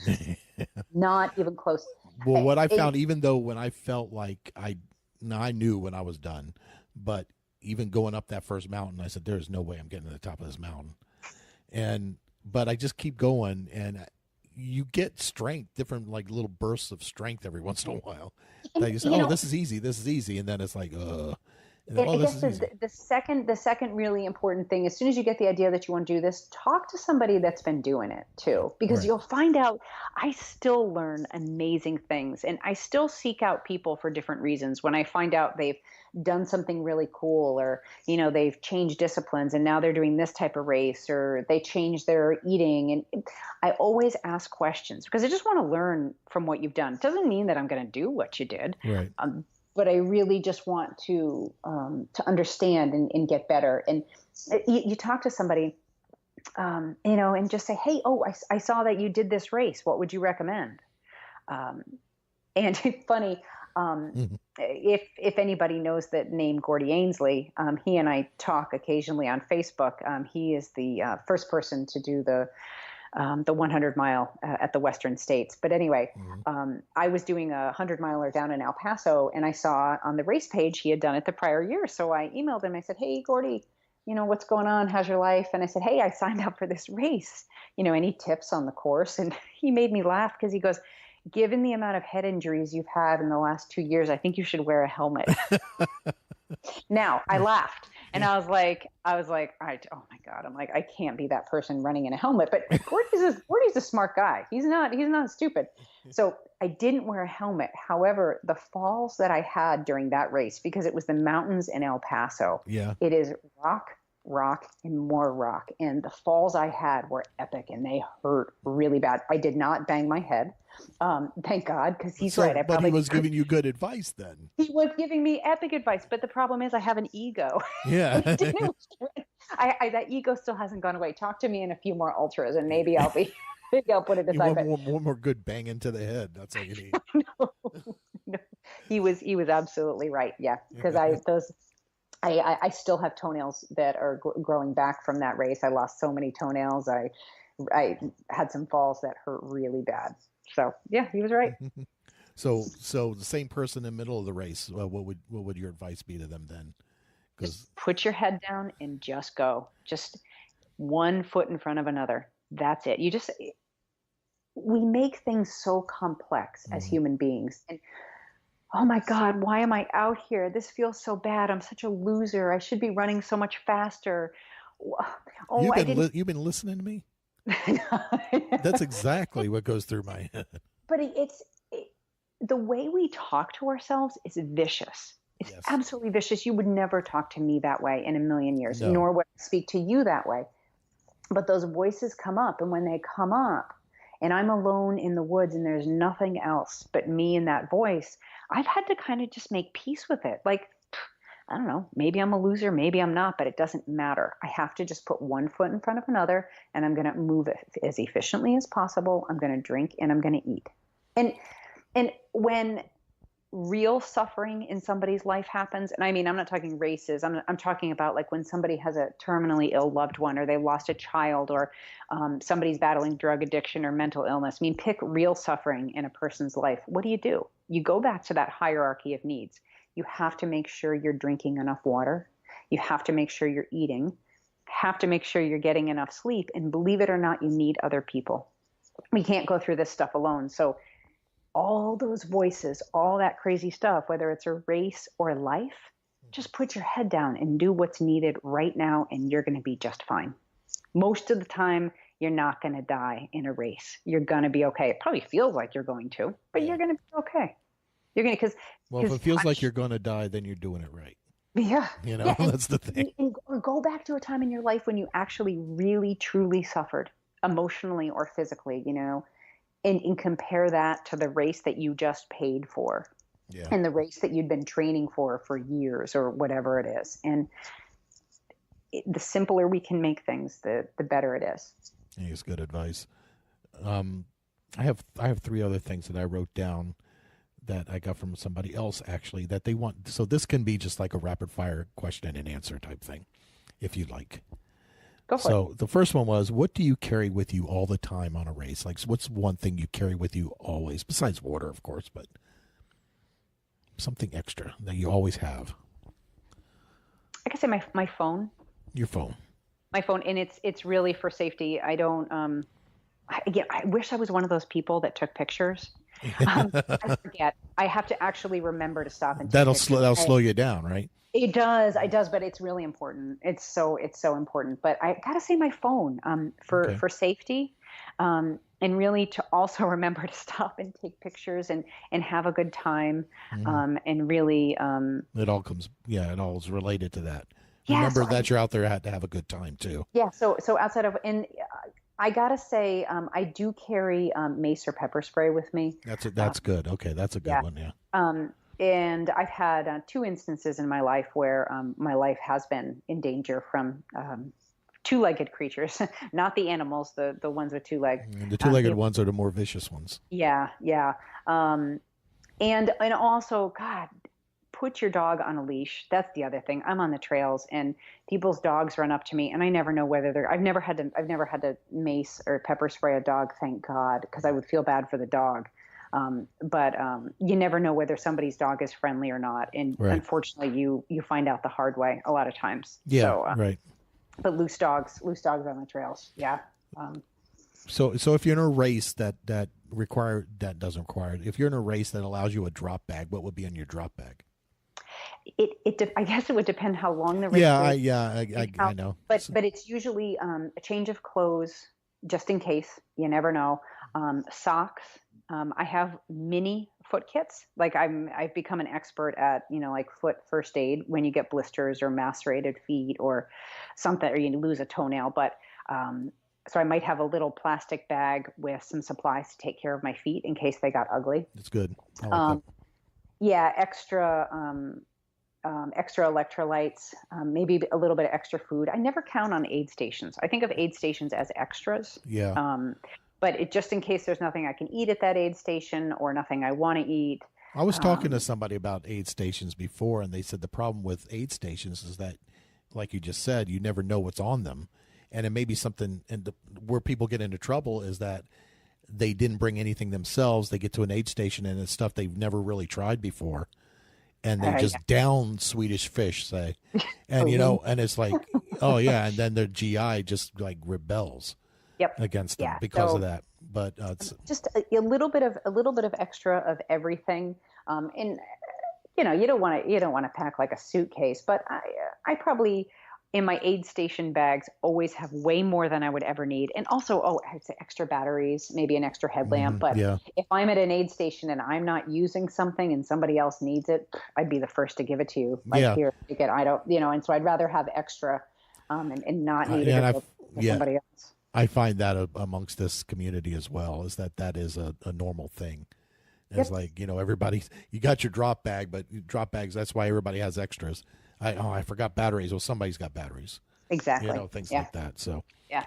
Not even close. Well, what I found, even though when I felt like I knew when I was done, but even going up that first mountain, I said, there's no way I'm getting to the top of this mountain. But I just keep going, and you get strength, different like little bursts of strength every once in a while. That you say, this is easy. And then it's like, I guess the second really important thing, as soon as you get the idea that you want to do this, talk to somebody that's been doing it too, because you'll find out I still learn amazing things, and I still seek out people for different reasons. When I find out they've done something really cool, or, they've changed disciplines and now they're doing this type of race, or they changed their eating. And I always ask questions because I just want to learn from what you've done. It doesn't mean that I'm going to do what you did. Right. But I really just want to understand and get better. And you talk to somebody, and just say, hey, I saw that you did this race. What would you recommend? And it's funny, if anybody knows the name Gordy Ainsley, he and I talk occasionally on Facebook. He is the first person to do the 100 mile at the Western States. But anyway, I was doing a 100-miler down in El Paso, and I saw on the race page he had done it the prior year. So I emailed him. I said, hey, Gordy, what's going on? How's your life? And I said, hey, I signed up for this race. Any tips on the course? And he made me laugh because he goes, given the amount of head injuries you've had in the last 2 years, I think you should wear a helmet. Now, I laughed. And I was like, oh my God, I'm like, I can't be that person running in a helmet. But Gordy's a smart guy. He's not stupid. So I didn't wear a helmet. However, the falls that I had during that race, because it was the mountains in El Paso, it is rock, and more rock. And the falls I had were epic, and they hurt really bad. I did not bang my head. Thank God, because he's right. But he was giving you good advice then. He was giving me epic advice, but the problem is I have an ego. Yeah. That ego still hasn't gone away. Talk to me in a few more ultras, and maybe I'll put it aside. One more good bang into the head. That's all you need. No, he was absolutely right. Yeah, because I still have toenails that are growing back from that race. I lost so many toenails. I had some falls that hurt really bad. So yeah, he was right. So the same person in the middle of the race, what would your advice be to them then? Just put your head down and just go. Just one foot in front of another. That's it. We make things so complex as human beings. And oh my God, why am I out here? This feels so bad. I'm such a loser. I should be running so much faster. You've been listening to me? That's exactly what goes through my head. But the way we talk to ourselves is vicious. It's absolutely vicious. You would never talk to me that way in a million years, nor would I speak to you that way. But those voices come up, and when they come up, and I'm alone in the woods and there's nothing else but me and that voice, I've had to kind of just make peace with it. Like, I don't know, maybe I'm a loser, maybe I'm not, but it doesn't matter. I have to just put one foot in front of another, and I'm going to move as efficiently as possible. I'm going to drink and I'm going to eat. And when real suffering in somebody's life happens, and I mean, I'm not talking races. I'm talking about like when somebody has a terminally ill loved one, or they lost a child, or somebody's battling drug addiction or mental illness. I mean, pick real suffering in a person's life. What do? You go back to that hierarchy of needs. You have to make sure you're drinking enough water. You have to make sure you're eating. Have to make sure you're getting enough sleep. And believe it or not, you need other people. We can't go through this stuff alone. So all those voices, all that crazy stuff, whether it's a race or life, just put your head down and do what's needed right now, and you're going to be just fine. Most of the time, you're not going to die in a race. You're going to be okay. It probably feels like you're going to, but you're going to be okay. You're going to, if it feels like you're going to die, then you're doing it right. Yeah. That's the thing. Or go back to a time in your life when you actually really, truly suffered emotionally or physically, and compare that to the race that you just paid for, and the race that you'd been training for years or whatever it is. And the simpler we can make things, the better it is. I think it's good advice. I have 3 other things that I wrote down that I got from somebody else, actually, that they want. So this can be just like a rapid fire question and answer type thing, if you'd like. Go for it. So the first one was, what do you carry with you all the time on a race? Like, what's one thing you carry with you always, besides water, of course, but something extra that you always have? I could say my phone. Your phone. My phone, and it's really for safety. I don't. I wish I was one of those people that took pictures. I forget. I have to actually remember to stop and take that'll slow you down, right? It does, but it's really important. It's so important. But I gotta say my phone for safety, and really to also remember to stop and take pictures and have a good time, and really. It all is related to that. Remember that you're out there to have a good time too. Yeah. So outside of, and I gotta say, I do carry mace or pepper spray with me. That's good. Okay, that's a good one. Yeah. And I've had 2 instances in my life where my life has been in danger from 2-legged creatures, not the animals, the ones with 2 legs. The 2-legged ones are the more vicious ones. Yeah. And also, God, put your dog on a leash. That's the other thing. I'm on the trails and people's dogs run up to me, and I never know whether I've never had to mace or pepper spray a dog, thank God, because I would feel bad for the dog. But you never know whether somebody's dog is friendly or not. And Unfortunately, you find out the hard way a lot of times. Yeah, so, right. But loose dogs on the trails. Yeah. So if you're in a race that doesn't require it, if you're in a race that allows you a drop bag, what would be in your drop bag? I guess it would depend how long the race is. I know. But it's usually a change of clothes, just in case. You never know. Socks. I have mini foot kits. Like I've become an expert at, like foot first aid when you get blisters or macerated feet or something, or you lose a toenail. But so I might have a little plastic bag with some supplies to take care of my feet in case they got ugly. That's good. I like that. Yeah, extra electrolytes, maybe a little bit of extra food. I never count on aid stations. I think of aid stations as extras. Yeah. But just in case there's nothing I can eat at that aid station or nothing I want to eat. I was talking to somebody about aid stations before, and they said the problem with aid stations is that, like you just said, you never know what's on them. And it may be something, where people get into trouble is that they didn't bring anything themselves. They get to an aid station and it's stuff they've never really tried before. And they just down Swedish fish, say. And, and it's like, oh, yeah. And then their GI just like rebels against them because of that. But it's just a little bit of extra of everything. And, you don't want to pack like a suitcase, but I probably in my aid station bags always have way more than I would ever need. And also, I'd say extra batteries, maybe an extra headlamp. But if I'm at an aid station and I'm not using something and somebody else needs it, I'd be the first to give it to you. Like, here, take it. I don't, and so I'd rather have extra and not need it for somebody else. I find that amongst this community as well, is that is a normal thing. It's like, everybody, you got your drop bag, but drop bags, that's why everybody has extras. I forgot batteries. Well, somebody's got batteries. Exactly. Things like that. So,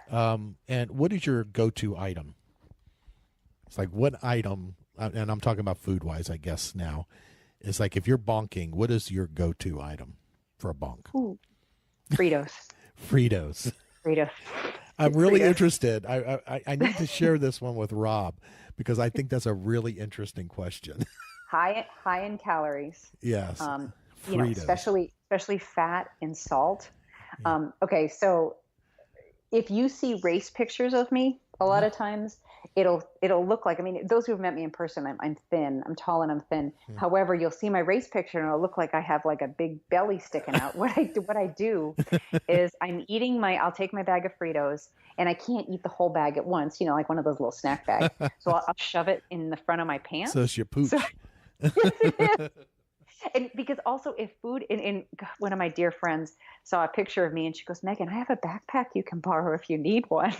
and what is your go-to item? It's like, what item, and I'm talking about food-wise, I guess now, It's like if you're bonking, what is your go-to item for a bonk? Ooh, Fritos. Fritos. Fritos. I'm really Fritos. interested. I need to share this one with Rob because I think that's a really interesting question. High in calories. Yes. Fritos. Especially fat and salt. Yeah. Okay, so if you see race pictures of me, a lot of times it'll look like, those who've met me in person, I'm thin, I'm tall and I'm thin. However, you'll see my race picture and it'll look like I have like a big belly sticking out. What I do is I'll take my bag of Fritos and I can't eat the whole bag at once, like one of those little snack bags. So I'll shove it in the front of my pants. So it's your pooch. Yes, it is. And because also if food in one of my dear friends saw a picture of me and she goes, Megan, I have a backpack you can borrow if you need one.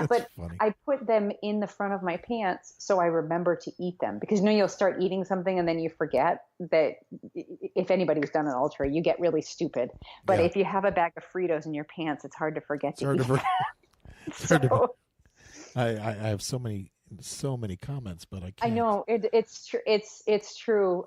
But funny. I put them in the front of my pants so I remember to eat them because you'll start eating something and then you forget that. If anybody's done an ultra, you get really stupid. But if you have a bag of Fritos in your pants, it's hard to forget to eat. I have so many comments, but I can't. I know it's true. It's true.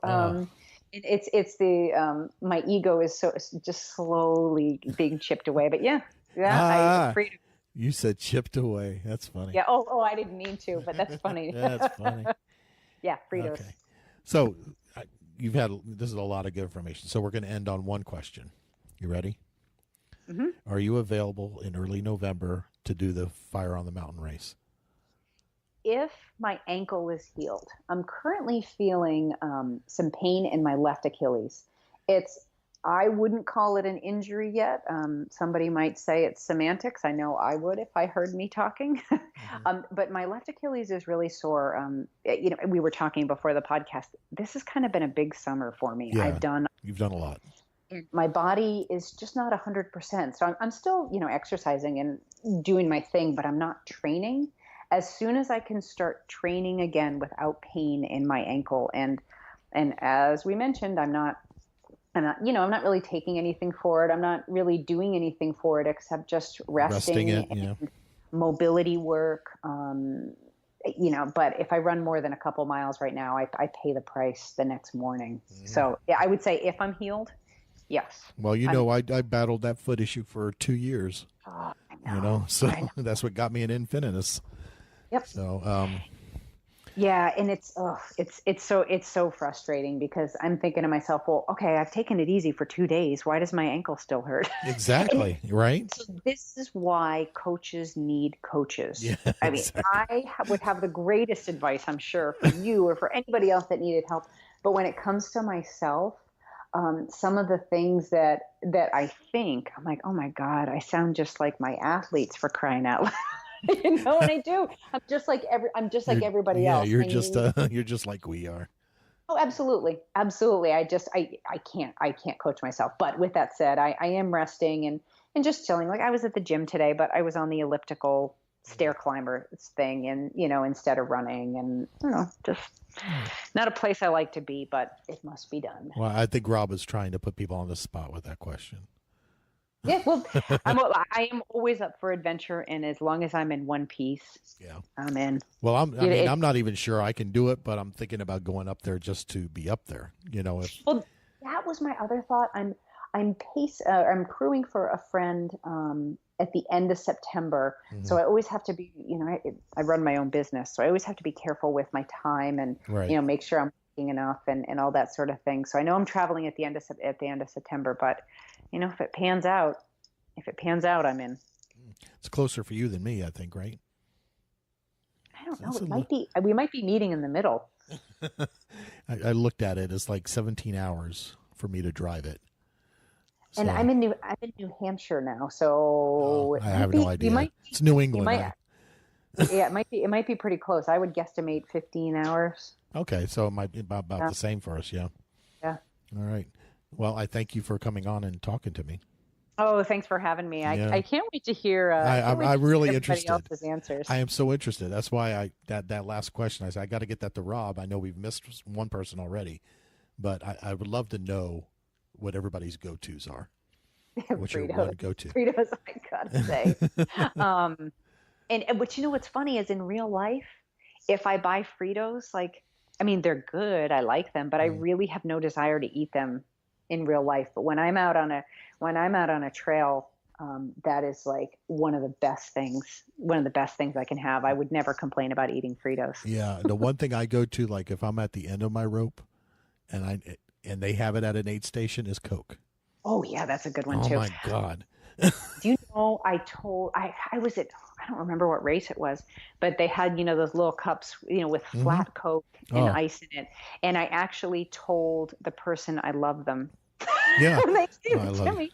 It's the my ego is just slowly being chipped away. But Fritos. You said chipped away. That's funny. Yeah. Oh, I didn't mean to, but that's funny. That's funny. Yeah, Fritos. Okay. So this is a lot of good information. So we're going to end on one question. You ready? Mm-hmm. Are you available in early November to do the Fire on the Mountain race? If my ankle is healed, I'm currently feeling some pain in my left Achilles. I wouldn't call it an injury yet. Somebody might say it's semantics. I know I would if I heard me talking. But my left Achilles is really sore. We were talking before the podcast. This has kind of been a big summer for me. Yeah, you've done a lot. My body is just not 100%. So I'm still, exercising and doing my thing, but I'm not training. As soon as I can start training again without pain in my ankle, and as we mentioned, I'm not really taking anything for it. I'm not really doing anything for it except just resting and mobility work. But if I run more than a couple miles right now, I pay the price the next morning. Mm-hmm. So I would say if I'm healed, yes. Well, I battled that foot issue for 2 years. Oh, I know. So that's what got me an Infinitus. Yep. So, and it's so frustrating because I'm thinking to myself, well, okay, I've taken it easy for 2 days. Why does my ankle still hurt? Exactly. Right. So this is why coaches need coaches. Yeah, exactly. I would have the greatest advice, I'm sure, for you or for anybody else that needed help. But when it comes to myself, some of the things that I think, I'm like, oh my God, I sound just like my athletes, for crying out loud. And I do. I'm just like everybody else. You're just like we are. Oh, absolutely. Absolutely. I can't coach myself. But with that said, I am resting and just chilling. Like I was at the gym today, but I was on the elliptical stair climber thing and, instead of running and, just not a place I like to be, but it must be done. Well, I think Rob is trying to put people on the spot with that question. Yeah, well, I am always up for adventure, and as long as I'm in one piece, I'm in. Well, I'm not even sure I can do it, but I'm thinking about going up there just to be up there. Well, that was my other thought. I'm crewing for a friend at the end of September, so I always have to be. I run my own business, so I always have to be careful with my time and make sure I'm working enough and all that sort of thing. So I know I'm traveling at the end of September, but. If it pans out, I'm in. It's closer for you than me, I think, right? I don't know. It might be. We might be meeting in the middle. I looked at it. It's like 17 hours for me to drive it. So, and I'm in New Hampshire now, so I have no idea. It's New England. Yeah, it might be pretty close. I would guesstimate 15 hours. Okay, so it might be about the same for us. Yeah. Yeah. All right. Well, I thank you for coming on and talking to me. Oh, thanks for having me. I can't wait to hear. I'm really interested. Else's answers. I am so interested. That's why that last question. I said I got to get that to Rob. I know we've missed one person already, but I would love to know what everybody's go-tos are. What's your one go-to? Fritos, I gotta say. But what's funny is in real life, if I buy Fritos, like I mean, they're good. I like them, but I really have no desire to eat them in real life. But when I'm out on a trail, that is like one of the best things I can have. I would never complain about eating Fritos. Yeah. The one thing I go to, like if I'm at the end of my rope and they have it at an aid station, is Coke. Oh yeah, that's a good one too. Oh my God. Do you know, I was at, I don't remember what race it was, but they had, those little cups, with flat Coke and ice in it. And I actually told the person I love them. Yeah. And they gave it to me.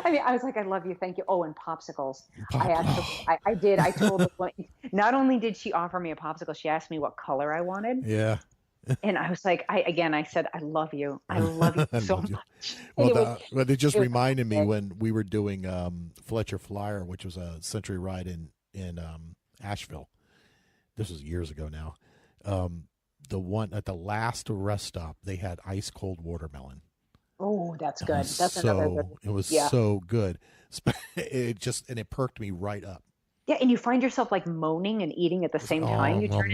I mean, I was like, I love you. Thank you. Oh, and popsicles. I did. I told her, not only did she offer me a popsicle, she asked me what color I wanted. Yeah. And I was like, I said, I love you. I love you so much. Well, it just reminded me when we were doing Fletcher Flyer, which was a century ride in Asheville. This was years ago now. The one at the last rest stop, they had ice cold watermelon. Oh, that's good. That's another good one. It was so good. It perked me right up. Yeah, and you find yourself like moaning and eating at the same time. You turn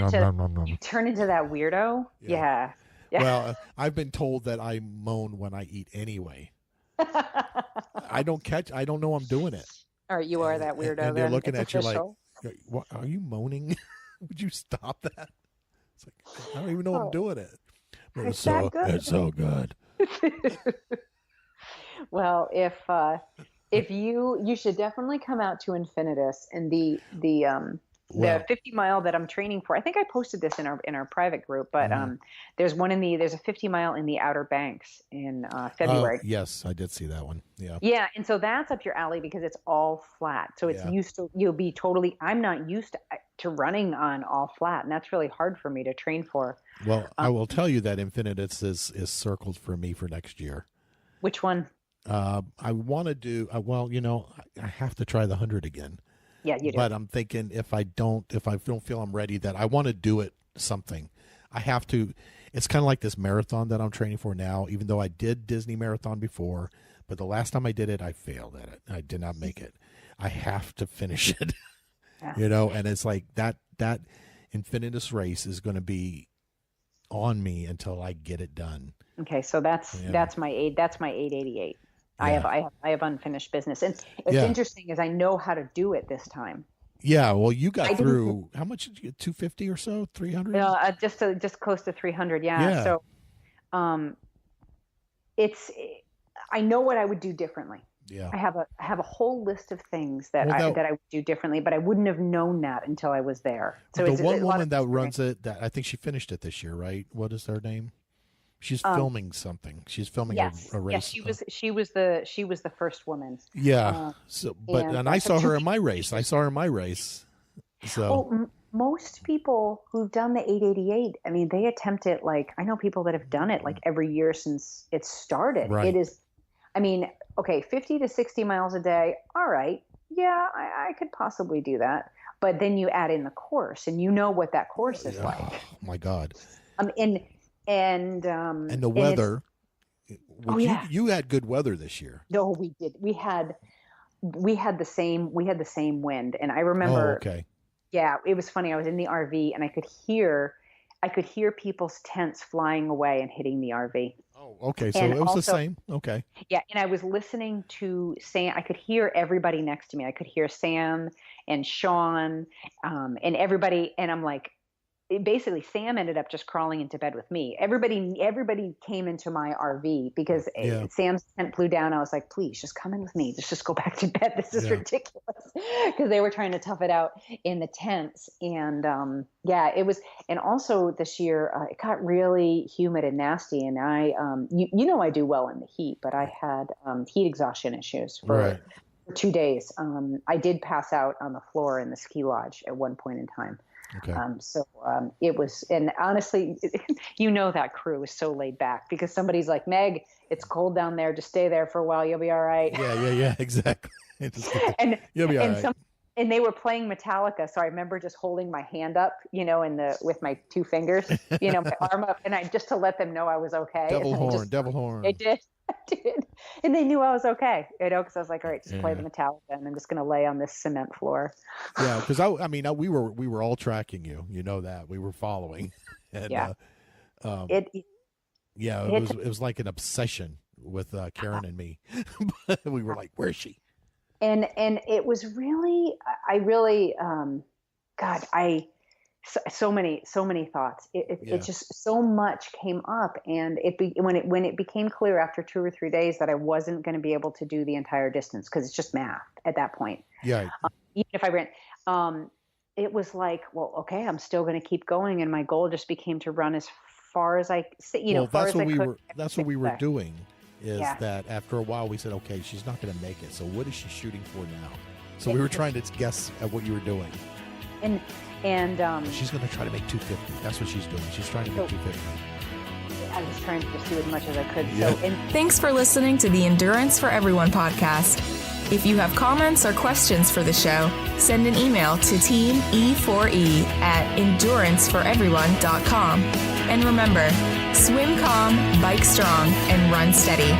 into that weirdo. Yeah. Well, I've been told that I moan when I eat anyway. I don't know I'm doing it. All right, you are that weirdo. And they're looking it's at official. you like, what, are you moaning? Would you stop that? It's like, I don't even know I'm doing it. But it's so good. Well, if you should definitely come out to Infinitus and the 50 mile that I'm training for. I think I posted this in our private group, but there's a 50 mile in the Outer Banks in February. Yes, I did see that one. Yeah. Yeah, and so that's up your alley because it's all flat. So it's I'm not used to running on all flat, and that's really hard for me to train for. Well, I will tell you that Infinitus is circled for me for next year. Which one? I want to do I have to try the 100 again. Yeah, you do. But I'm thinking if I don't feel I'm ready, that I want to do it something. I have to. It's kind of like this marathon that I'm training for now, even though I did Disney Marathon before, but the last time I did it, I failed at it. I did not make it. I have to finish it. Yeah. And it's like that Infinitus race is going to be on me until I get it done. Okay, so that's my 888. Yeah. I have unfinished business, and it's interesting is I know how to do it this time. Yeah, well, you got through how much did you get? 250 or so, 300? Just close to 300. Yeah. So, I know what I would do differently. Yeah. I have a whole list of things that I would do differently, but I wouldn't have known that until I was there. So the one woman that runs it, that I think she finished it this year, right? What is her name? She's filming something. She's filming a race. Yes, she was the first woman. Yeah. And I saw her in my race. So well, most people who've done the 888, I mean, they attempt it I know people that have done it every year since it started. Right. It is, I mean, okay, 50 to 60 miles a day. All right. Yeah, I could possibly do that. But then you add in the course, and you know what that course is like. Oh my God. And the weather. You had good weather this year. No, we did. We had the same wind, and I remember. Oh, okay. Yeah, it was funny. I was in the RV, and I could hear people's tents flying away and hitting the RV. Oh, okay. So it was the same. Okay. Yeah, and I was listening to Sam. I could hear everybody next to me. I could hear Sam and Sean, and everybody. And I'm like, basically, Sam ended up just crawling into bed with me. Everybody came into my RV because Sam's tent blew down. I was like, please, just come in with me. Just go back to bed. This is ridiculous, because they were trying to tough it out in the tents. And it was. And also this year, it got really humid and nasty. And I, I do well in the heat, but I had heat exhaustion issues for 2 days. I did pass out on the floor in the ski lodge at one point in time. Okay. It was, and honestly, that crew is so laid back because somebody's like, Meg, it's cold down there. Just stay there for a while. You'll be all right. Yeah, exactly. You'll be all right. And they were playing Metallica. So I remember just holding my hand up, with my two fingers, my arm up, and just to let them know I was okay. Devil horn. They did. I did. And they knew I was okay, because I was like, all right, just play the Metallica, and I'm just going to lay on this cement floor. Yeah, because we were all tracking you. You know that. We were following. And, It was like an obsession with Karen and me. We were like, where is she? And it was really, so many thoughts. It just so much came up, and when it became clear after 2 or 3 days that I wasn't going to be able to do the entire distance, because it's just math at that point. Yeah. Even if I ran, it was like, well, okay, I'm still going to keep going, and my goal just became to run as far as I, that's what we were doing. That after a while we said, okay, she's not going to make it. So what is she shooting for now? So we were trying to guess at what you were doing. And she's going to try to make 250. That's what she's doing. She's trying to make 250. I was trying to just do as much as I could. Yeah. Thanks for listening to the Endurance for Everyone podcast. If you have comments or questions for the show, send an email to teamE4E at enduranceforeveryone.com. And remember, swim calm, bike strong, and run steady.